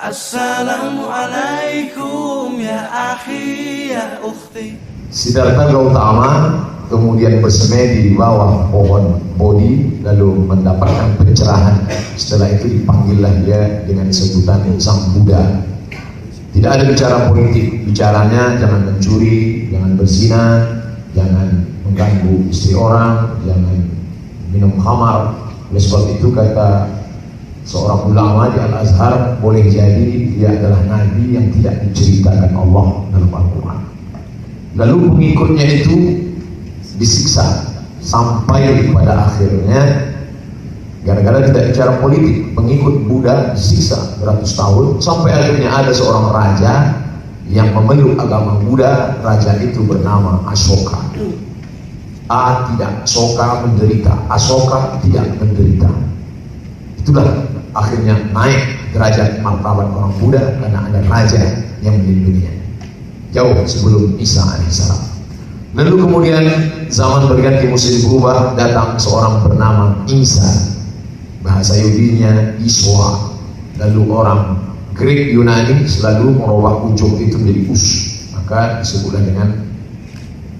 Assalamualaikum ya akhi ya ukhti. Siddhartha Gautama kemudian bersemedi di bawah pohon Bodhi lalu mendapatkan pencerahan. Setelah itu dipanggillah dia dengan sebutan Sang Buddha. Tidak ada bicara politik, bicaranya jangan mencuri, jangan berzina, jangan mengganggu istri orang, jangan minum khamar. Oleh sebab itu kata seorang ulama di Al-Azhar, boleh jadi dia adalah nabi yang tidak diceritakan Allah dalam Al-Quran. Lalu pengikutnya itu disiksa sampai pada akhirnya gara-gara tidak bicara politik, pengikut Buddha disiksa beratus tahun sampai akhirnya ada seorang raja yang memeluk agama Buddha. Raja itu bernama Asoka. Tidak, Soka menderita, Asoka tidak menderita. Itulah akhirnya naik derajat martabat orang Buddha karena ada raja yang melindunginya jauh sebelum Isa alaihissalam. Lalu kemudian zaman berganti, musim berubah, datang seorang bernama Isa, bahasa Yahudinya Iswa. Lalu orang Greek Yunani selalu merubah ujung itu menjadi us, maka disebutlah dengan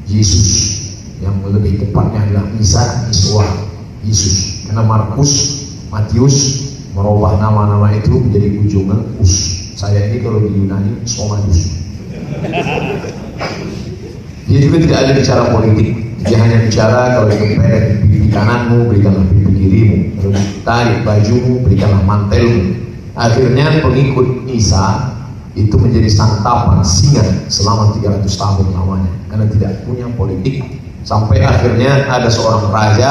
Yesus. Yang lebih tepatnya adalah Isa, Iswa, Yesus. Karena Markus, Matius merubah nama-nama itu menjadi ujungnya us. Saya ini kalau di Yunani Somadus. Dia juga tidak ada bicara politik. Dia hanya bicara kalau dikempelin pipi kananmu, berikanlah pipi kirimu. Kalau ditarik bajumu, berikanlah mantelmu. Akhirnya pengikut Isa itu menjadi santapan singa selama 300 tahun lamanya karena tidak punya politik. Sampai akhirnya ada seorang raja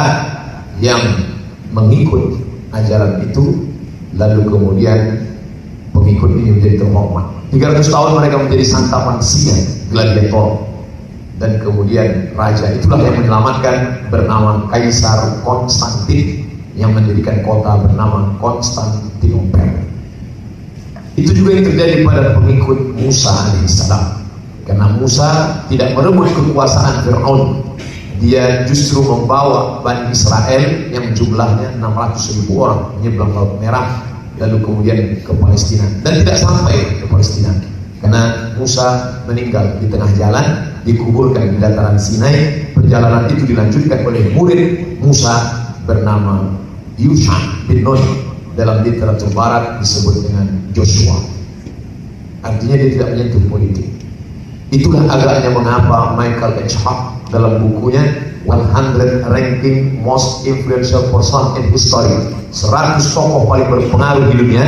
yang mengikut ajaran itu, lalu kemudian pengikut ini menjadi terhormat. 300 tahun mereka menjadi santapan singa, gladiator. Dan kemudian raja itulah yang menyelamatkan, bernama Kaisar Konstantin, yang menjadikan kota bernama Konstantinopel. Itu juga yang terjadi pada pengikut Musa alaihissalam. Karena Musa tidak merebut kekuasaan Fir'aun, dia justru membawa Bani Israel yang jumlahnya 600.000 orang menyeberang Laut Merah, lalu kemudian ke Palestina, dan tidak sampai ke Palestina karena Musa meninggal di tengah jalan, dikuburkan di dataran Sinai. Perjalanan itu dilanjutkan oleh murid Musa bernama Yusha bin Nun, dalam literatur barat disebut dengan Joshua. Artinya dia tidak menyentuh politik. Itulah agaknya mengapa Michael H. Hart dalam bukunya 100 Ranking Most Influential Person in History, 100 tokoh paling berpengaruh di dunia,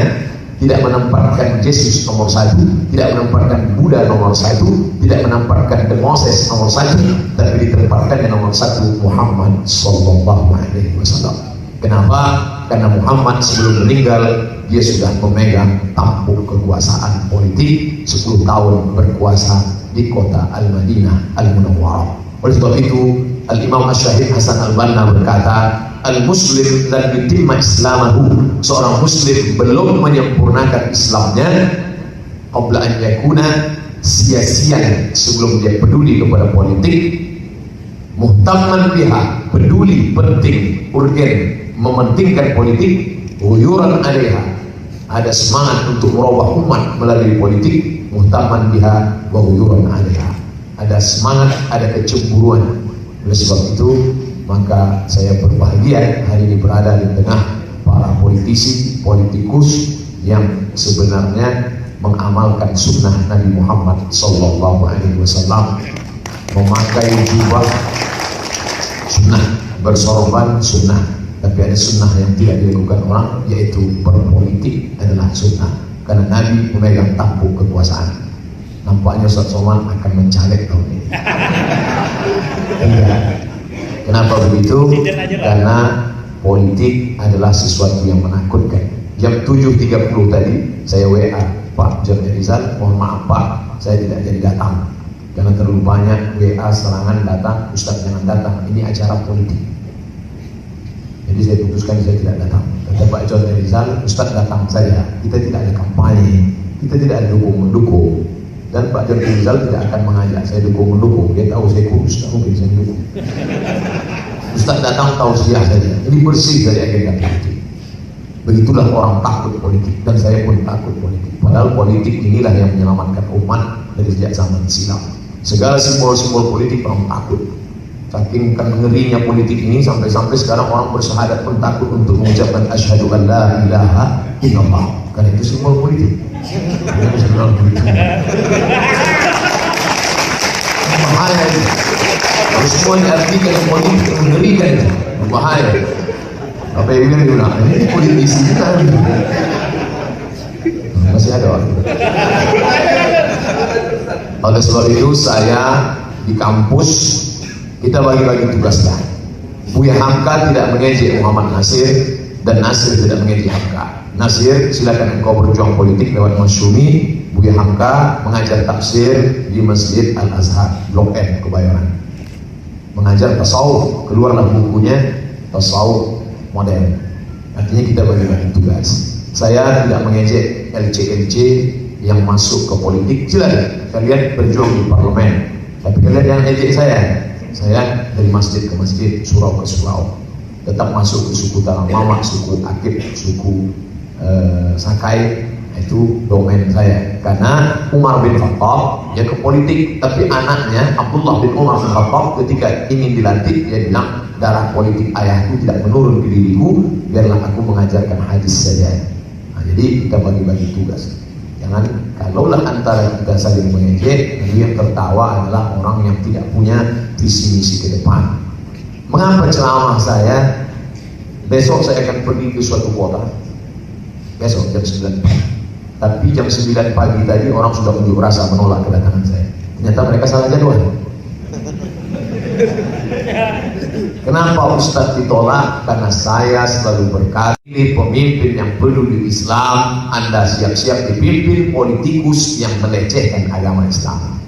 tidak menempatkan Yesus nomor 1, tidak menempatkan Buddha nomor 1, tidak menempatkan The Moses nomor 1, tapi ditempatkan yang nomor 1 Muhammad Sallallahu Alaihi Wasallam. Kenapa? Karena Muhammad sebelum meninggal dia sudah memegang tampuk kekuasaan politik, 10 tahun berkuasa di kota Al-Madinah Al-Munawwarah. Oleh sebab itu Al-Imam Asy-Syahid Hasan Al-Banna berkata, Al-Muslim lam yutimma islamahu, seorang muslim belum menyempurnakan Islamnya qabla an yakuna, sia-sia sebelum dia peduli kepada politik, muhtamman biha, peduli, penting, urgen, mementingkan politik, uyuran alaiha, ada semangat untuk merubah umat melalui politik, muhtamman biha wa uyuran alaiha, ada semangat, ada kecemburuan. Oleh sebab itu maka saya berbahagia hari ini berada di tengah para politisi, politikus yang sebenarnya mengamalkan sunnah Nabi Muhammad Sallallahu Alaihi Wasallam, memakai jubah sunnah, bersorban sunnah. Tapi ada sunnah yang tidak dilakukan orang, yaitu berpolitik adalah sunnah. Karena Nabi memegang tampuk kekuasaan. Nampaknya Ustaz Somad akan mencalek tahun ini. Iya. Kenapa begitu? Karena politik adalah sesuatu yang menakutkan. Jam 7.30 tadi saya WA Pak Jordi Rizal, mohon maaf Pak, saya tidak jadi datang karena terlalu banyak WA serangan datang, Ustaz jangan datang, ini acara politik. Jadi saya putuskan saya tidak datang. Kata Pak Jordi Rizal, Ustaz datang saja, kita tidak ada kampanye, kita tidak ada dukung-mendukung. Dan Pak Jordi Rizal tidak akan mengajak saya dukung-mendukung, dia tahu saya kurus, tak mungkin saya dukung. Ustaz datang tausiah saja, ini bersih dari agenda politik. Begitulah orang takut politik, dan saya pun takut politik. Padahal politik inilah yang menyelamatkan umat dari sejak zaman silam. Segala simbol-simbol politik orang takut. Saking kan ngerinya politik ini sampai-sampai sekarang orang bersyahadat pun takut untuk mengucapkan asyhadu an la ilaha illallah. Karena itu simbol politik. Bahaya itu. Kalau semua diartikan politik yang mengerikan itu, bahaya. Apa yang bilang ini politisi kita. Masih ada waktu. Oleh sebab itu saya di kampus kita bagi-bagi tugasnya. Buya Hamka tidak mengejek Muhammad Nasir dan Nasir tidak mengejek Hamka. Nasir, silakan engkau berjuang politik lewat Masyumi. Buya Hamka mengajar tafsir di Masjid Al-Azhar, Blok M, Kebayoran. Mengajar tasawuf, keluarlah bukunya Tasawuf Modern. Artinya kita bagi-bagi tugas. Saya tidak mengejek LC-LC yang masuk ke politik. Silakan kalian berjuang di parlemen. Tapi kalian jangan ejek saya. Saya dari masjid ke masjid, surau ke surau, tetap masuk ke suku Taramama, suku Akib, suku Sakai. Itu domain saya. Karena Umar bin Khattab dia ke politik, tapi anaknya Abdullah bin Umar bin Khattab ketika ingin dilantik dia bilang, darah politik ayahku tidak menurun ke diriku, biarlah aku mengajarkan hadis saja. Nah, jadi kita bagi-bagi tugas. Jangan, kalaulah antara kita saling mengejek, nanti yang tertawa adalah orang yang tidak punya visi misi ke depan. Mengapa ceramah saya? Besok saya akan pergi ke suatu kota. Besok jam 9 pagi. Tapi jam 9 pagi tadi orang sudah unjuk rasa menolak kedatangan saya. Ternyata mereka salah jadwal. Kenapa Ustadz ditolak? Karena saya selalu berkata, ini pemimpin yang peduli Islam, Anda siap-siap dipimpin politikus yang melecehkan agama Islam.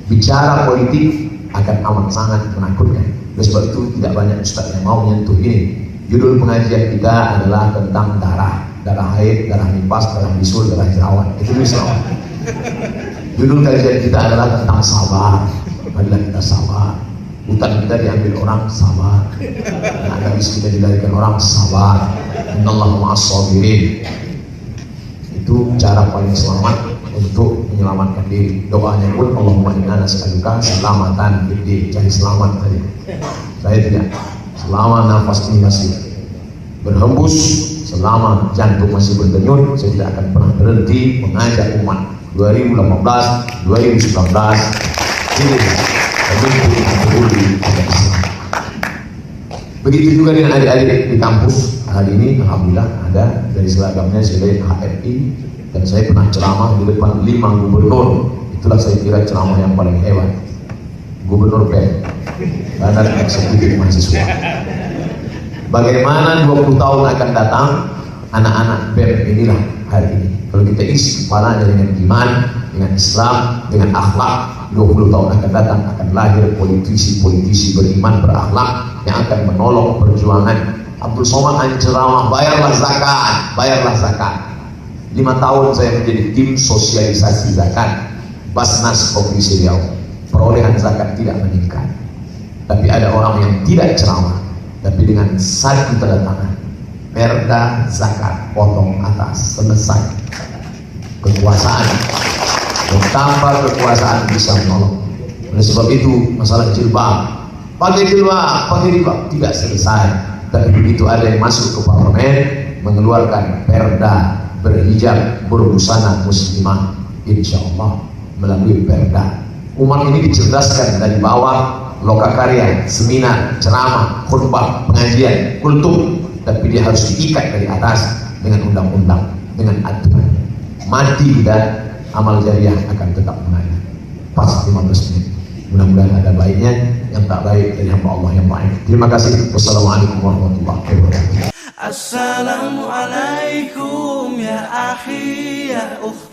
Bicara politik akan amat sangat menakutkan. Oleh sebab itu tidak banyak Ustadz yang mau menyentuh ini. Judul pengajian kita adalah tentang darah haid, darah nifas, darah bisul, darah jerawat. Itu Islam. Judul kajian kita adalah tentang sabar. Marilah kita sabar. Hutan kita diambil orang, sabar. Anak kita dilahirkan orang, sabar. Innallaha ma'as-sabirin. Itu cara paling selamat untuk menyelamatkan diri. Doanya pun Allahumma inna nas'aluka selamatan fid, cari selamat tadi. Saya tidak. Selama nafas ini masih berhembus, selama jantung masih berdenyut, saya tidak akan pernah berhenti mengajak umat 2018, 2019 ini pemimpin yang peduli pada Islam. Begitu juga dengan adik-adik di kampus. Hari ini alhamdulillah ada dari seragamnya selain HRI, dan saya pernah ceramah di depan 5 gubernur. Itulah saya kira ceramah yang paling hebat. Gubernur BEM, Badan Eksekutif Mahasiswa. Bagaimana 20 tahun akan datang, anak-anak BEM inilah hari ini. Kalau kita isi kepalanya dengan iman, dengan Islam, dengan akhlak, 20 tahun akan datang akan lahir politisi-politisi beriman, berakhlak yang akan menolong perjuangan. Abdul Somad ceramah, bayarlah zakat, bayarlah zakat. 5 tahun saya menjadi tim sosialisasi zakat Basnas Provinsi Riau. Perolehan zakat tidak meningkat. Tapi ada orang yang tidak ceramah, tapi dengan satu tanda tangan, perda zakat potong atas, selesai. Kekuasaan, bertambah kekuasaan bisa menolong. Oleh sebab itu masalah jilbab, pakai jilbab tidak selesai. Tapi begitu ada yang masuk ke parlemen mengeluarkan perda berhijab berbusana muslimah, insya Allah melalui perda umat ini dicerdaskan dari bawah, lokakarya, seminar, ceramah, khutbah, pengajian, kultum, tapi dia harus diikat dari atas dengan undang-undang, dengan aturan. Mati kita, amal jariah akan tetap mengalir. Pas 15 menit. Mudah-mudahan ada baiknya, yang tak baik dari hamba Allah yang baik. Terima kasih. Wassalamualaikum warahmatullahi wabarakatuh. Assalamualaikum ya akhi ya ukhti.